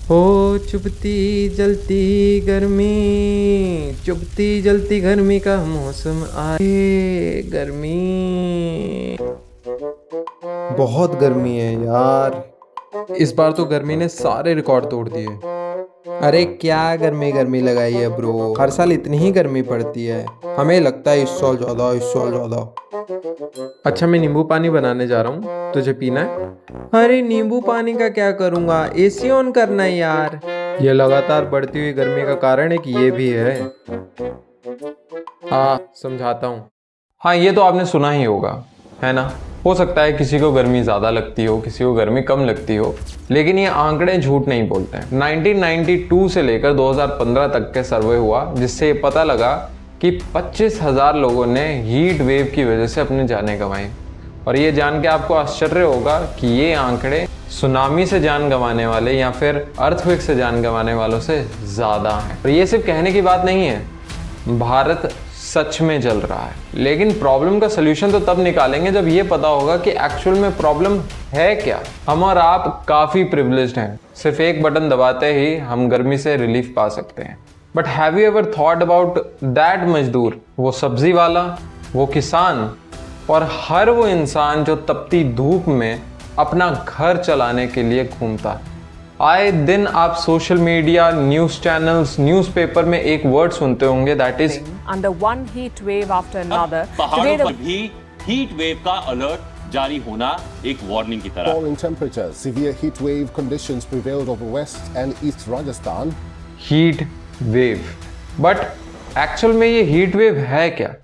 हो चुभती जलती गर्मी, चुभती जलती गर्मी का मौसम आए, गर्मी। बहुत गर्मी है यार। इस बार तो गर्मी ने सारे रिकॉर्ड तोड़ दिए। अरे क्या गर्मी गर्मी लगाई है ब्रो, हर साल इतनी ही गर्मी पड़ती है। हमें लगता है इस साल ज्यादा, इस साल ज्यादा। अच्छा मैं नींबू पानी बनाने जा रहा हूँ, तुझे पीना है? अरे नींबू पानी का क्या करूँगा, एसी ऑन करना है यार। ये लगातार बढ़ती हुई गर्मी का कारण एक ये भी है। हाँ समझाता हूँ। हाँ ये तो आपने सुना ही होगा, है ना? हो सकता है किसी को गर्मी ज़्यादा लगती हो, किसी को गर्मी कम लगती हो, लेकिन ये आंकड़े झूठ नहीं बोलते हैं। 1992 से लेकर 2015 तक के सर्वे हुआ, जिससे ये पता लगा कि 25,000 लोगों ने हीट वेव की वजह से अपनी जानें गंवाई। और ये जान के आपको आश्चर्य होगा कि ये आंकड़े सुनामी से जान गंवाने वाले या फिर अर्थक्वेक से जान गंवाने वालों से ज़्यादा हैं। और ये सिर्फ कहने की बात नहीं है, भारत सच में जल रहा है। लेकिन प्रॉब्लम का सलूशन तो तब निकालेंगे जब ये पता होगा कि एक्चुअल में प्रॉब्लम है क्या। हम और आप काफ़ी प्रिविलेज्ड हैं, सिर्फ एक बटन दबाते ही हम गर्मी से रिलीफ पा सकते हैं। But have you ever thought about that मजदूर, वो सब्जी वाला, वो किसान और हर वो इंसान जो तपती धूप में अपना घर चलाने के लिए घूमता। आए दिन आप social media, news channels, newspaper में एक वर्ड सुनते होंगे, that is under one heat wave after another. पहाड़ों पर भी हीट वेव का अलर्ट जारी होना एक वार्निंग की तरह। Falling temperatures, severe heat wave conditions prevailed over West and East Rajasthan. Heat wave. But actual में ये हीट वेव है क्या?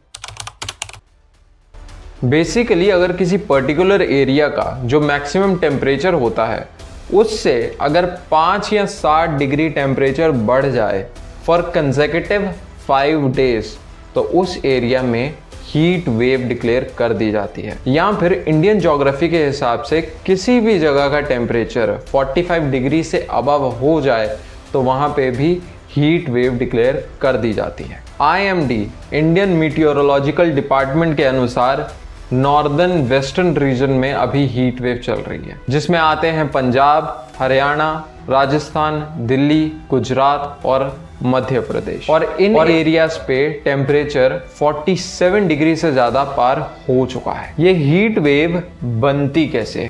बेसिकली अगर किसी पर्टिकुलर एरिया का जो मैक्सिमम टेम्परेचर होता है उससे अगर 5 या 7 डिग्री टेम्परेचर बढ़ जाए फॉर कंसेक्यूटिव 5 डेज, तो उस एरिया में हीट वेव डिक्लेयर कर दी जाती है। या फिर इंडियन ज्योग्राफी के हिसाब से किसी भी जगह का टेम्परेचर 45 डिग्री से अबव हो जाए तो वहाँ पे भी हीट वेव डिक्लेयर कर दी जाती है। IMD इंडियन मीटियोरोलॉजिकल डिपार्टमेंट के अनुसार नॉर्दर्न वेस्टर्न रीजन में अभी हीट वेव चल रही है, जिसमें आते हैं पंजाब, हरियाणा, राजस्थान, दिल्ली, गुजरात और मध्य प्रदेश। और इन एरियाज पे टेम्परेचर 47 डिग्री से ज़्यादा पार हो चुका है। ये हीट वेव बनती कैसे?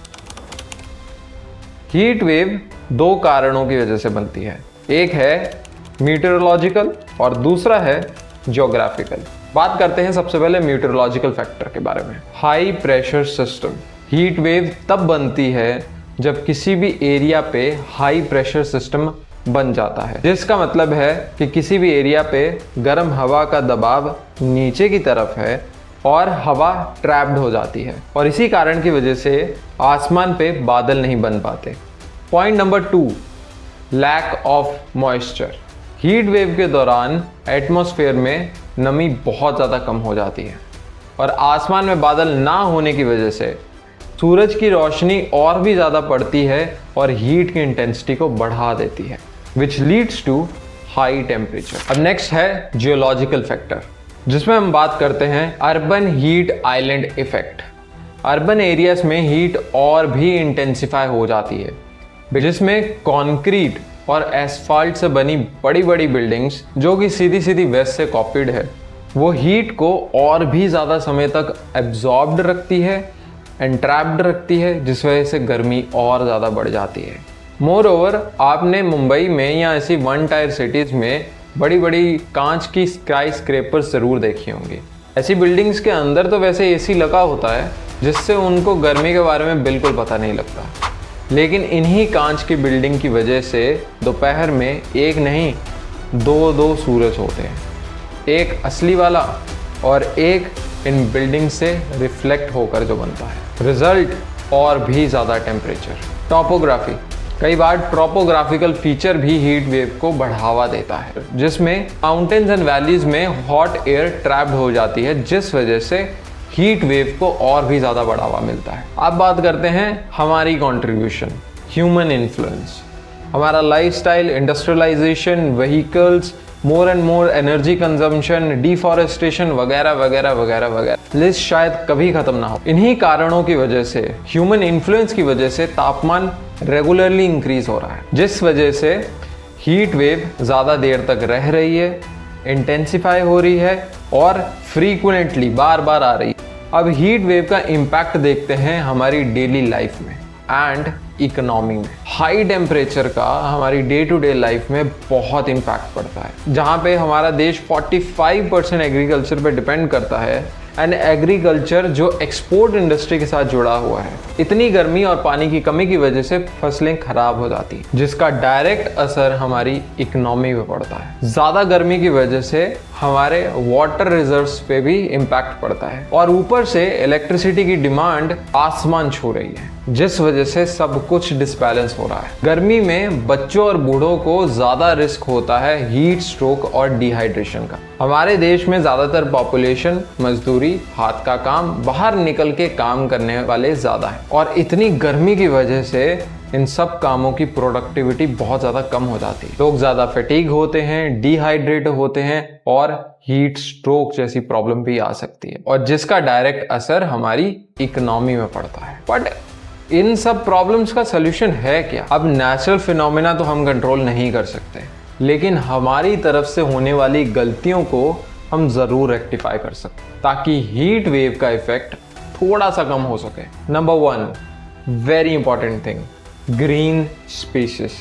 हीट वेव 2 कारणों की वजह से बनती है, एक है मीटरोलॉजिकल और दूसरा है ज्योग्राफिकल। बात करते हैं सबसे पहले मीटरोलॉजिकल फैक्टर के बारे में। High pressure system. Heat wave तब बनती है जब किसी भी एरिया पे हाई प्रेशर सिस्टम बन जाता है, जिसका मतलब है कि किसी भी एरिया पे गर्म हवा का दबाव नीचे की तरफ है और हवा ट्रैप्ड हो जाती है, और इसी कारण की वजह से आसमान पे बादल नहीं बन पाते। Point number 2, lack of moisture. Heat wave के दौरान एटमॉस्फेयर में नमी बहुत ज़्यादा कम हो जाती है और आसमान में बादल ना होने की वजह से सूरज की रोशनी और भी ज़्यादा पड़ती है और हीट की इंटेंसिटी को बढ़ा देती है, which leads to high temperature. अब नेक्स्ट है जियोलॉजिकल फैक्टर, जिसमें हम बात करते हैं urban heat island effect. Urban areas में हीट और भी इंटेंसिफाई हो जाती है, जिसमें कॉन्क्रीट और एसफाल्ट से बनी बड़ी बड़ी बिल्डिंग्स जो कि सीधी सीधी वेस्ट से कॉपीड है, वो हीट को और भी ज़्यादा समय तक एब्जॉर्ब्ड रखती है, एंट्रैप्ड रखती है, जिस वजह से गर्मी और ज़्यादा बढ़ जाती है। मोर ओवर आपने मुंबई में या ऐसी 1 टायर सिटीज़ में बड़ी बड़ी कांच की स्काई स्क्रेपर्स ज़रूर देखी होंगी। ऐसी बिल्डिंग्स के अंदर तो वैसे AC लगा होता है, जिससे उनको गर्मी के बारे में बिल्कुल पता नहीं लगता, लेकिन इन्हीं कांच की बिल्डिंग की वजह से दोपहर में एक नहीं 2 सूरज होते हैं, एक असली वाला और एक इन बिल्डिंग से रिफ्लेक्ट होकर जो बनता है। रिजल्ट और भी ज़्यादा टेम्परेचर। टॉपोग्राफी। कई बार ट्रोपोग्राफिकल फीचर भी हीट वेव को बढ़ावा देता है, जिसमें माउंटेन्स एंड वैलीज में हॉट एयर ट्रैप्ड हो जाती है, जिस वजह से हीट वेव को और भी ज़्यादा बढ़ावा मिलता है। अब बात करते हैं हमारी कंट्रीब्यूशन, ह्यूमन इन्फ्लुएंस। हमारा lifestyle, industrialisation, vehicles, more and more energy consumption, deforestation वगैरह वगैरह वगैरह वगैरह, लिस्ट शायद कभी ख़त्म ना हो। इन्हीं कारणों की वजह से, ह्यूमन इन्फ्लुएंस की वजह से तापमान रेगुलरली इंक्रीज हो रहा है, जिस वजह से हीट वेव ज़्यादा देर तक रह रही है, इंटेंसिफाई हो रही है और फ्रीक्वेंटली बार बार आ रही है। अब हीट वेव का इम्पैक्ट देखते हैं हमारी डेली लाइफ में एंड इकोनॉमी में। हाई टेम्परेचर का हमारी डे टू डे लाइफ में बहुत इम्पैक्ट पड़ता है। जहाँ पे हमारा देश 45% एग्रीकल्चर पे डिपेंड करता है एंड एग्रीकल्चर जो एक्सपोर्ट इंडस्ट्री के साथ जुड़ा हुआ है। इतनी गर्मी और पानी की कमी की वजह से फसलें खराब हो जाती हैं, जिसका डायरेक्ट असर हमारी इकोनॉमी पे पड़ता है। ज़्यादा गर्मी की वजह से हमारे वाटर रिजर्व्स पे भी इम्पैक्ट पड़ता है और ऊपर से इलेक्ट्रिसिटी की डिमांड आसमान छू रही है, जिस वजह से सब कुछ डिसबैलेंस हो रहा है। गर्मी में बच्चों और बूढ़ों को ज़्यादा रिस्क होता है हीट स्ट्रोक और डिहाइड्रेशन का। हमारे देश में ज़्यादातर पॉपुलेशन मजदूरी, हाथ का काम, बाहर निकल के काम करने वाले ज़्यादा है और इतनी गर्मी की वजह से इन सब कामों की प्रोडक्टिविटी बहुत ज़्यादा कम हो जाती है। लोग ज़्यादा फैटीग होते हैं, डिहाइड्रेट होते हैं और हीट स्ट्रोक जैसी प्रॉब्लम भी आ सकती है और जिसका डायरेक्ट असर हमारी इकोनॉमी में पड़ता है। बट इन सब प्रॉब्लम्स का सोल्यूशन है क्या? अब नेचुरल फिनोमेना तो हम कंट्रोल नहीं कर सकते, लेकिन हमारी तरफ से होने वाली गलतियों को हम ज़रूर रेक्टिफाई कर सकते हैं ताकि हीट वेव का इफेक्ट थोड़ा सा कम हो सके। Number 1 very important thing, green spaces.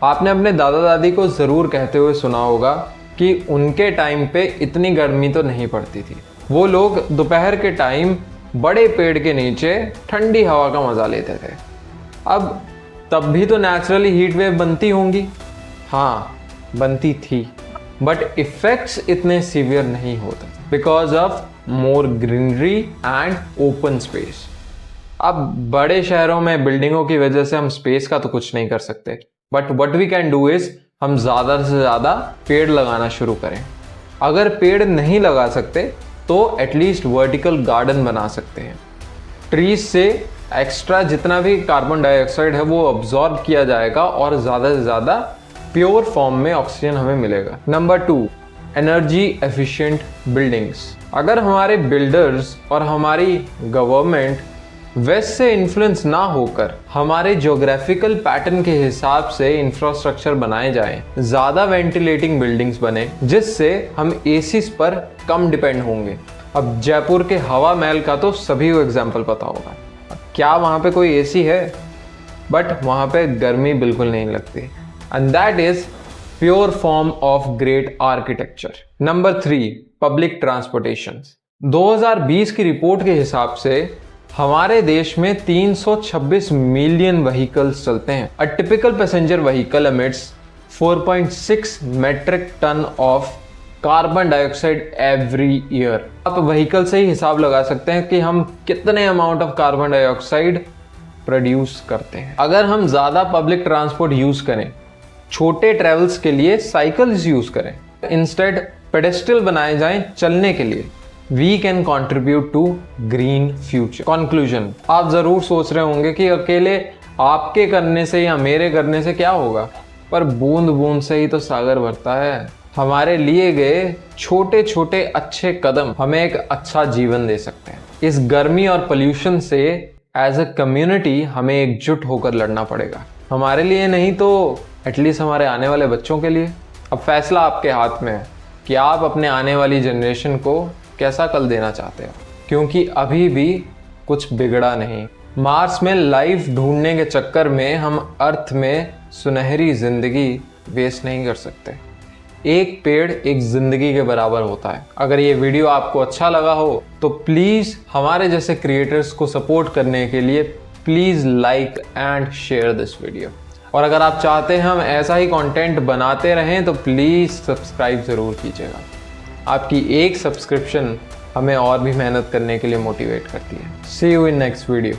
आपने अपने दादा दादी को ज़रूर कहते हुए सुना होगा कि उनके टाइम पे इतनी गर्मी तो नहीं पड़ती थी। वो लोग दोपहर के टाइम बड़े पेड़ के नीचे ठंडी हवा का मज़ा लेते थे। अब तब भी तो नेचुरली हीट वेव बनती होंगी, हाँ बनती थी, बट इफ़ेक्ट्स इतने सीवियर नहीं होते because of more greenery and open space. अब बड़े शहरों में बिल्डिंगों की वजह से हम स्पेस का तो कुछ नहीं कर सकते, but what we can do is हम ज़्यादा से ज़्यादा पेड़ लगाना शुरू करें। अगर पेड़ नहीं लगा सकते तो एटलीस्ट वर्टिकल गार्डन बना सकते हैं। ट्रीज से एक्स्ट्रा जितना भी कार्बन डाइऑक्साइड है वो अब्जॉर्ब किया जाएगा और ज़्यादा से ज़्यादा प्योर फॉर्म में ऑक्सीजन हमें मिलेगा। Number 2 energy efficient buildings. अगर हमारे बिल्डर्स और हमारी गवर्नमेंट वेस्ट से इन्फ्लुएंस ना होकर हमारे ज्योग्राफिकल पैटर्न के हिसाब से इंफ्रास्ट्रक्चर बनाए जाएं, ज़्यादा वेंटिलेटिंग बिल्डिंग्स बने जिससे हम एसीज पर कम डिपेंड होंगे। अब जयपुर के हवा महल का तो सभी को एग्जाम्पल पता होगा, क्या वहाँ पे कोई एसी है? बट वहाँ पे गर्मी बिल्कुल नहीं लगती and that is pure form of great architecture. Number 3 public transportation. 2020 की रिपोर्ट के हिसाब से हमारे देश में 326 मिलियन व्हीकल्स चलते हैं। A typical passenger vehicle emits 4.6 metric ton of carbon dioxide every year. आप व्हीकल से ही हिसाब लगा सकते हैं कि हम कितने amount of carbon dioxide produce करते हैं। अगर हम ज़्यादा पब्लिक ट्रांसपोर्ट यूज़ करें, छोटे ट्रेवल्स के लिए साइकिल्स यूज़ करें, इंस्टेड पेडेस्ट्रियल बनाए जाएं चलने के लिए, we can contribute to green future. Conclusion, आप ज़रूर सोच रहे होंगे कि अकेले आपके करने से या मेरे करने से क्या होगा, पर बूंद बूंद से ही तो सागर भरता है। हमारे लिए गए छोटे छोटे अच्छे कदम हमें एक अच्छा जीवन दे सकते हैं। इस गर्मी और पोल्यूशन से एज अ कम्युनिटी हमें एकजुट होकर लड़ना पड़ेगा, हमारे लिए नहीं तो एटलीस्ट हमारे आने वाले बच्चों के लिए। अब फैसला आपके हाथ में है कि आप अपने आने वाली जनरेशन को कैसा कल देना चाहते हो, क्योंकि अभी भी कुछ बिगड़ा नहीं। मार्स में लाइफ ढूंढने के चक्कर में हम अर्थ में सुनहरी जिंदगी वेस्ट नहीं कर सकते। एक पेड़ एक जिंदगी के बराबर होता है। अगर ये वीडियो आपको अच्छा लगा हो तो प्लीज़ हमारे जैसे क्रिएटर्स को सपोर्ट करने के लिए please like and share this video. और अगर आप चाहते हैं हम ऐसा ही कंटेंट बनाते रहें तो प्लीज़ सब्सक्राइब ज़रूर कीजिएगा। आपकी एक सब्सक्रिप्शन हमें और भी मेहनत करने के लिए मोटिवेट करती है। सी यू इन नेक्स्ट वीडियो।